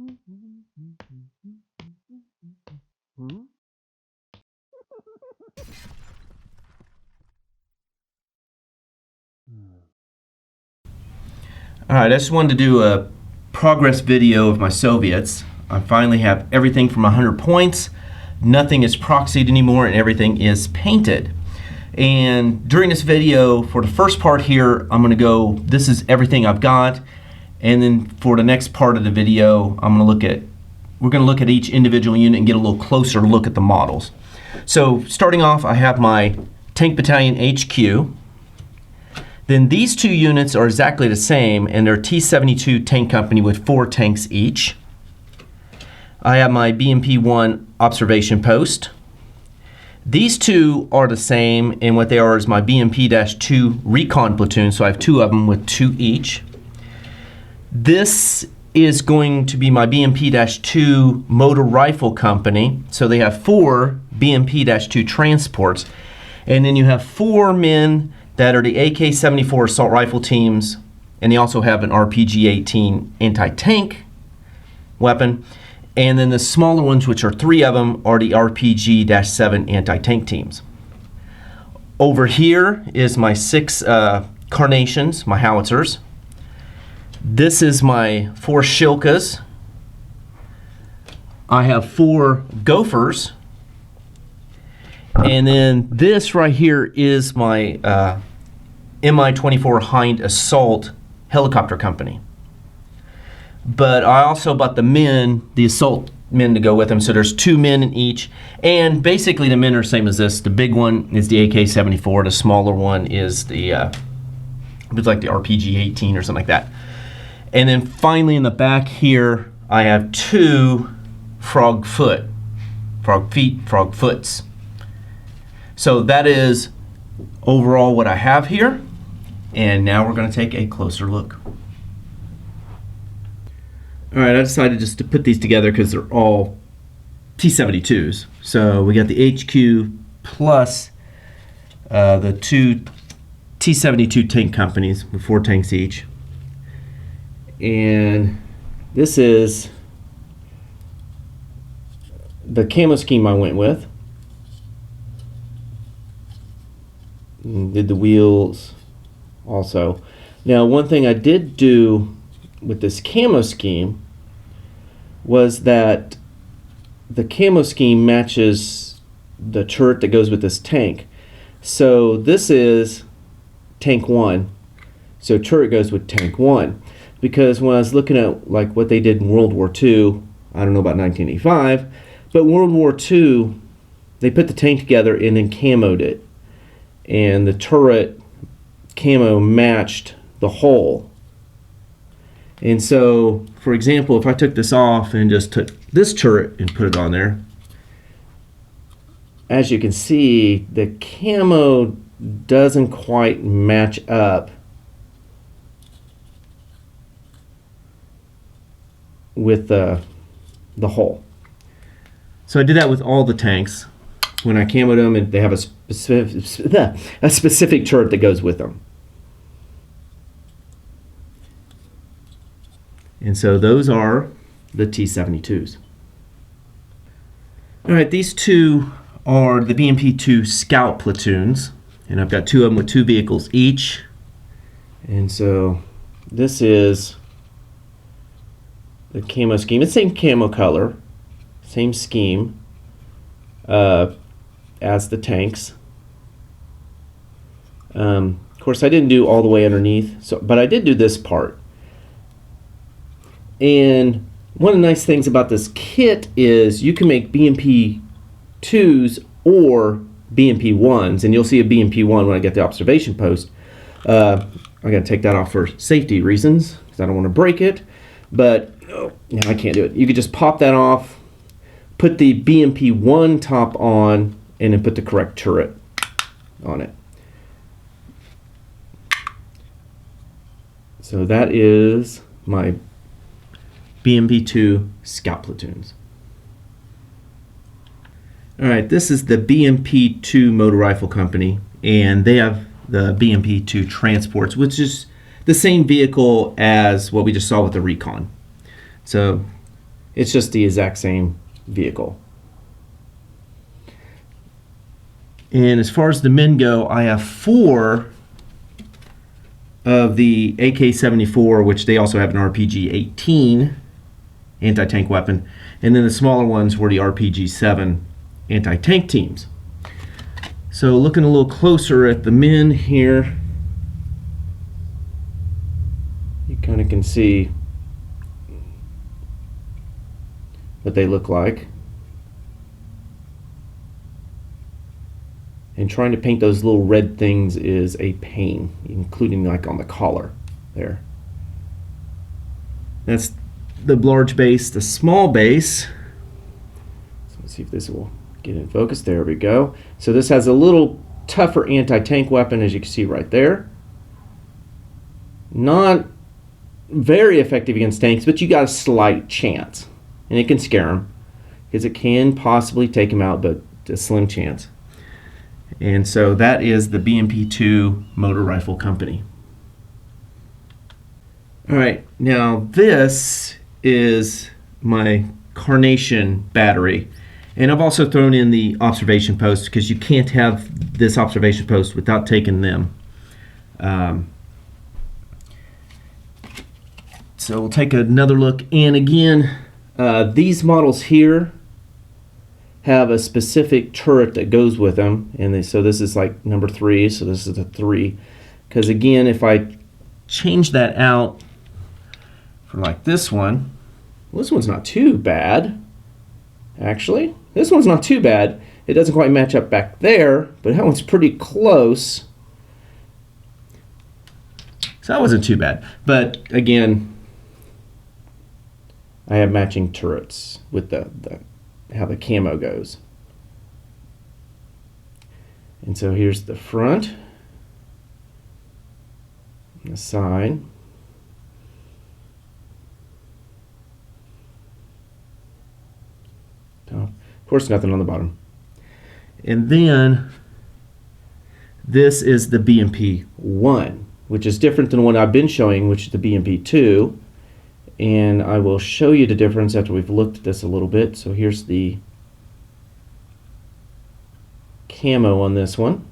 Alright, I just wanted to do a progress video of my Soviets. I finally have everything from 100 points. Nothing is proxied anymore and everything is painted. And during this video, for the first part here, I'm going to go, this is everything I've got. And then for the next part of the video, we're going to look at each individual unit and get a little closer look at the models. So starting off, I have my Tank Battalion HQ. Then these two units are exactly the same, and they're T-72 tank company with 4 tanks each. I have my BMP-1 observation post. These two are the same, and what they are is my Bmp-2 recon platoon, so I have 2 of them with 2 each. This is going to be my Bmp-2 motor rifle company, so they have 4 Bmp-2 transports, and then you have 4 men that are the AK-74 assault rifle teams, and they also have an RPG-18 anti-tank weapon. And then the smaller ones, which are 3 of them, are the RPG-7 anti-tank teams. Over here is my 6 Carnations, my howitzers. This is my 4 Shilkas. I have 4 Gophers. And then this right here is my Mi-24 Hind Assault helicopter company. But I also bought the men, the assault men to go with them, so there's 2 men in each. And basically the men are the same as this. The big one is the AK-74, the smaller one is the, it's like the RPG-18 or something like that. And then finally in the back here, I have 2 frog foots. So that is overall what I have here. And now we're going to take a closer look. Alright, I decided just to put these together because they're all T-72s. So we got the HQ plus the 2 T-72 tank companies with 4 tanks each. And this is the camo scheme I went with. And did the wheels also. Now one thing I did do with this camo scheme was that the camo scheme matches the turret that goes with this tank. So this is tank 1, so turret goes with tank 1, because when I was looking at like what they did in World War II, I don't know about 1985, but World War II they put the tank together and then camoed it, and the turret camo matched the hull. And so, for example, if I took this off and just took this turret and put it on there, as you can see, the camo doesn't quite match up with the hull. So I did that with all the tanks. When I camoed them, and they have a specific turret that goes with them. And so those are the T-72s. Alright, these 2 are the Bmp-2 Scalp Platoons. And I've got 2 of them with 2 vehicles each. And so this is the camo scheme. It's the same camo color, same scheme as the tanks. Of course, I didn't do all the way underneath, but I did do this part. And one of the nice things about this kit is you can make BMP-2s or BMP-1s, and you'll see a BMP-1 when I get the observation post. I got to take that off for safety reasons because I don't want to break it, but no, I can't do it. You could just pop that off, put the BMP-1 top on, and then put the correct turret on it. So that is my Bmp-2 Scalp Platoons. Alright, this is the Bmp-2 Motor Rifle Company, and they have the Bmp-2 Transports, which is the same vehicle as what we just saw with the Recon. So It's just the exact same vehicle. And as far as the men go, I have 4 of the AK-74, which they also have an RPG-18 anti-tank weapon, and then the smaller ones were the RPG-7 anti-tank teams. So looking a little closer at the men here, you kind of can see what they look like. And trying to paint those little red things is a pain, including like on the collar there. That's the large base. The small base, so let's see if this will get in focus. There we go. So this has a little tougher anti-tank weapon, as you can see right there. Not very effective against tanks, but you got a slight chance. And it can scare them, because it can possibly take them out, but a slim chance. And so that is the Bmp-2 Motor Rifle Company. All right, now this is my Carnation Battery. And I've also thrown in the observation post, because you can't have this observation post without taking them. So we'll take another look. And again, these models here have a specific turret that goes with them, and so this is like number 3, so this is the 3. Because again, if I change that out for like this one, well, this one's not too bad, actually. This one's not too bad. It doesn't quite match up back there, but that one's pretty close. So that wasn't too bad. But again, I have matching turrets with how the camo goes. And so here's the front, and the side. Of course, nothing on the bottom. And then this is the Bmp-1, which is different than the one I've been showing, which is the Bmp-2. And I will show you the difference after we've looked at this a little bit. So here's the camo on this one.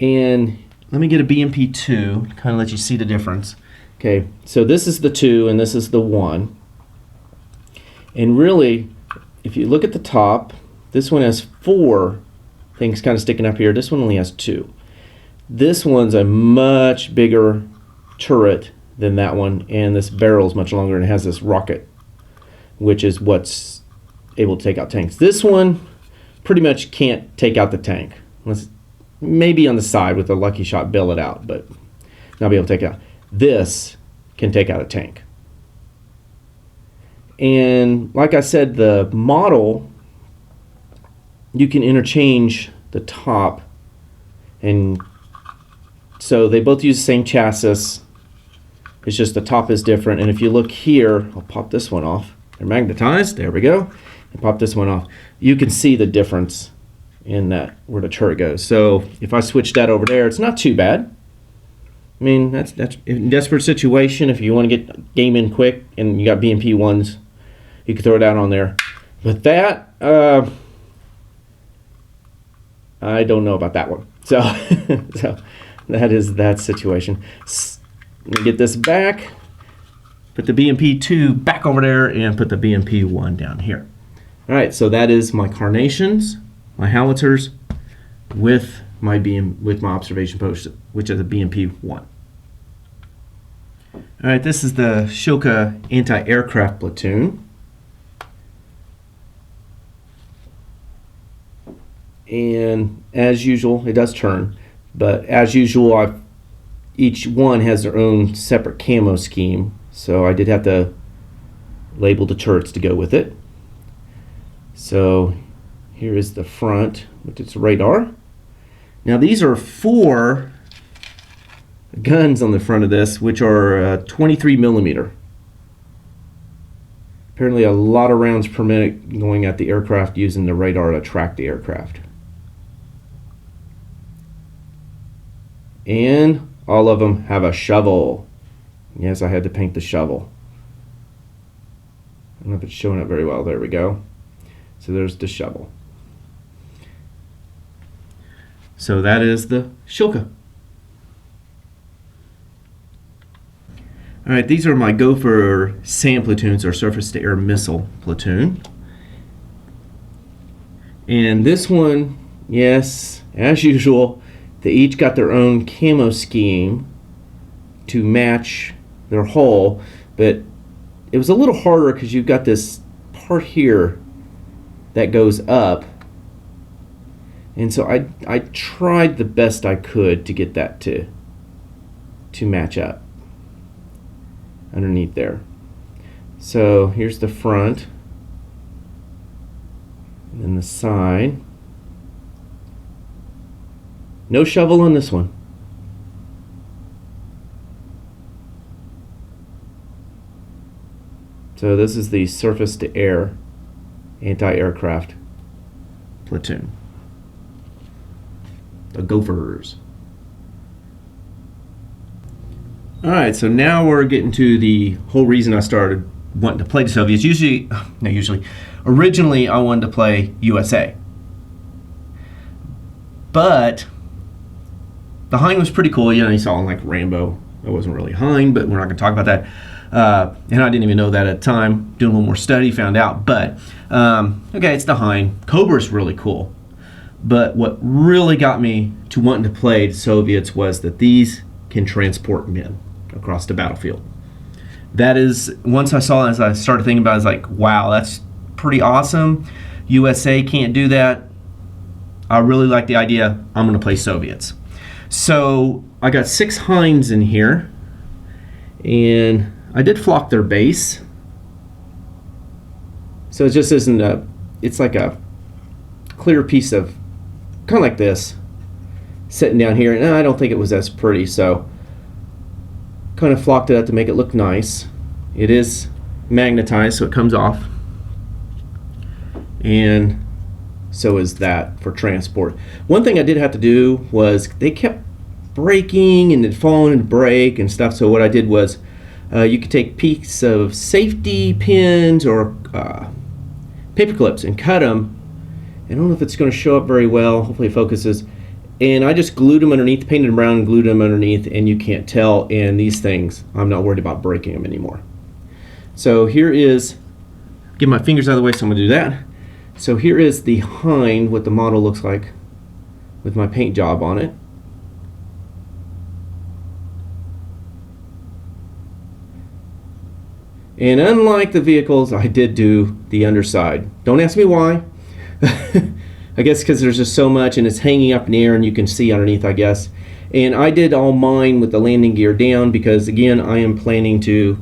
And let me get a Bmp-2 to kind of let you see the difference. Okay, so this is the 2 and this is the 1. And really, if you look at the top, this one has 4 things kind of sticking up here. This one only has 2. This one's a much bigger turret than that one, and this barrel is much longer, and it has this rocket, which is what's able to take out tanks. This one pretty much can't take out the tank. Unless maybe on the side with a lucky shot bail it out, but not be able to take it out. This can take out a tank. And like I said, the model, you can interchange the top, and so they both use the same chassis. It's just the top is different. And if you look here, I'll pop this one off. They're magnetized. There we go. And pop this one off. You can see the difference in that where the turret goes. So if I switch that over there, it's not too bad. I mean, that's in a desperate situation. If you want to get game in quick and you got Bmp-1s, you can throw that on there. But that, I don't know about that one. So, so that is that situation. Let me get this back, put the Bmp-2 back over there, and put the Bmp-1 down here. All right, so that is my Carnations, my howitzers, with my observation post, which is a Bmp-1. All right, this is the Shilka anti-aircraft platoon. And as usual, it does turn, but as usual, each one has their own separate camo scheme, so I did have to label the turrets to go with it. So here is the front with its radar. Now these are 4 guns on the front of this, which are 23 millimeter. Apparently a lot of rounds per minute going at the aircraft using the radar to track the aircraft. And all of them have a shovel. Yes, I had to paint the shovel. I don't know if it's showing up very well. There we go. So there's the shovel. So that is the Shilka. Alright, these are my Gopher SAM platoons, or surface-to-air missile platoon. And this one, yes, as usual, they each got their own camo scheme to match their hull, but it was a little harder because you've got this part here that goes up. And so I tried the best I could to get that to match up underneath there. So here's the front, and then the side. No shovel on this one. So this is the surface-to-air anti-aircraft platoon. The Gophers. Alright, so now we're getting to the whole reason I started wanting to play the Soviets. Originally I wanted to play USA. But the Hind was pretty cool. You know, you saw like Rambo. It wasn't really Hind, but we're not going to talk about that. And I didn't even know that at the time. Doing a little more study, found out. But, okay, it's the Hind. Cobra's really cool. But what really got me to wanting to play the Soviets was that these can transport men across the battlefield. That is, once I saw it, as I started thinking about it, I was like, wow, that's pretty awesome. USA can't do that. I really like the idea. I'm going to play Soviets. So I got 6 Hinds in here, and I did flock their base. So it just isn't a, it's like a clear piece of, kind of like this, sitting down here, and I don't think it was as pretty, so kind of flocked it up to make it look nice. It is magnetized, so it comes off, and so is that for transport. One thing I did have to do was they kept breaking and it falling into break and stuff, so what I did was you could take pieces of safety pins or paper clips and cut them. I don't know if it's going to show up very well, hopefully it focuses, and I just glued them underneath, painted them brown and glued them underneath, and you can't tell, and these things, I'm not worried about breaking them anymore. So here is, get my fingers out of the way, so I'm going to do that. So here is the Hind, what the model looks like with my paint job on it. And unlike the vehicles, I did do the underside. Don't ask me why. I guess because there's just so much and it's hanging up in the air and you can see underneath, I guess. And I did all mine with the landing gear down because, again, I am planning to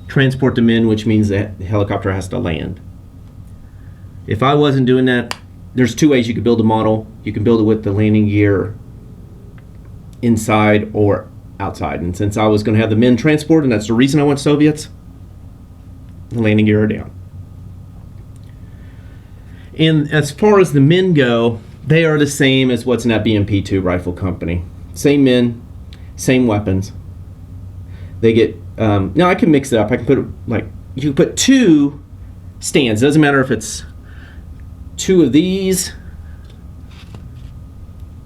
transport them in, which means that the helicopter has to land. If I wasn't doing that, there's 2 ways you could build a model. You can build it with the landing gear inside or outside. And since I was going to have the men transport, and that's the reason I went Soviets, the landing gear are down. And as far as the men go, they are the same as what's in that Bmp-2 rifle company. Same men, same weapons. They get, now I can mix it up. I can put, like, you can put 2 stands. It doesn't matter if it's 2 of these,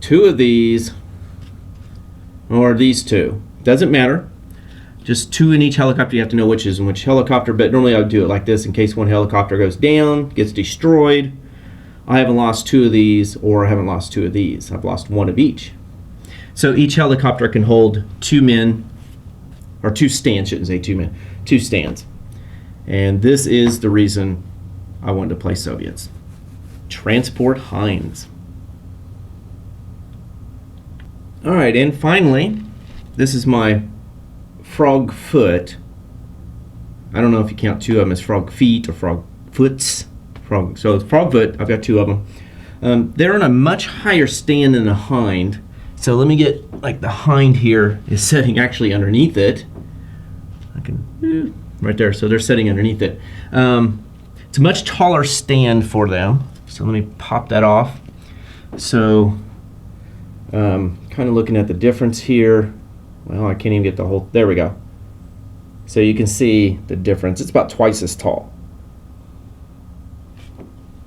2 of these, or these 2. Doesn't matter. Just 2 in each helicopter. You have to know which is in which helicopter, but normally I would do it like this in case one helicopter goes down, gets destroyed. I haven't lost 2 of these, or I haven't lost 2 of these. I've lost 1 of each. So each helicopter can hold 2 men, or 2 stands, shouldn't say 2 men, 2 stands. And this is the reason I wanted to play Soviets. Transport Hinds. Alright, and finally, this is my frog foot. I don't know if you count 2 of them as frog feet or frog foots. So it's frog foot, I've got 2 of them. They're on a much higher stand than a Hind. So let me get, like, the Hind here is sitting actually underneath it. I can, right there, so they're sitting underneath it. It's a much taller stand for them. So let me pop that off. So kind of looking at the difference here. Well, I can't even get the whole, there we go. So you can see the difference. It's about twice as tall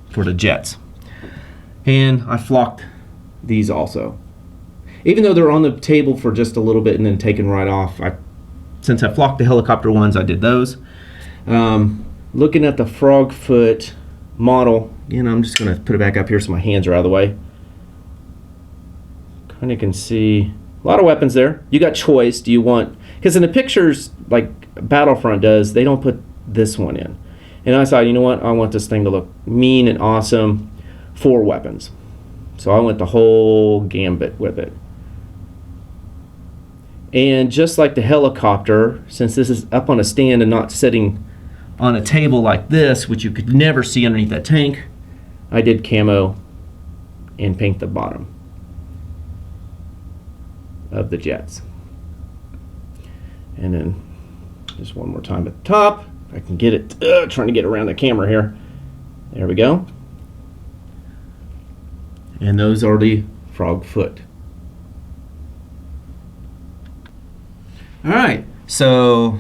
for the jets. And I flocked these also. Even though they're on the table for just a little bit and then taken right off, since I flocked the helicopter ones, I did those. Looking at the frog foot model, I'm just going to put it back up here so my hands are out of the way. Kind of can see a lot of weapons there. You got choice. Do you want, because in the pictures, like Battlefront does, they don't put this one in. And I thought, you know what, I want this thing to look mean and awesome. 4 weapons. So I went the whole gambit with it. And just like the helicopter, since this is up on a stand and not sitting on a table like this, which you could never see underneath that tank, I did camo and paint the bottom of the jets. And then just one more time at the top. I can get it, trying to get around the camera here. There we go. And those are the frog foot. All right, so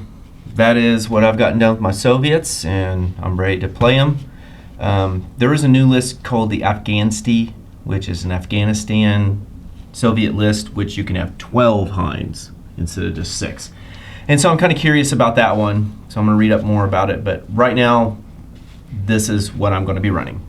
that is what I've gotten done with my Soviets, and I'm ready to play them. There is a new list called the Afghanistan, which is an Afghanistan Soviet list, which you can have 12 Hinds instead of just 6. And so I'm kind of curious about that one, so I'm going to read up more about it. But right now, this is what I'm going to be running.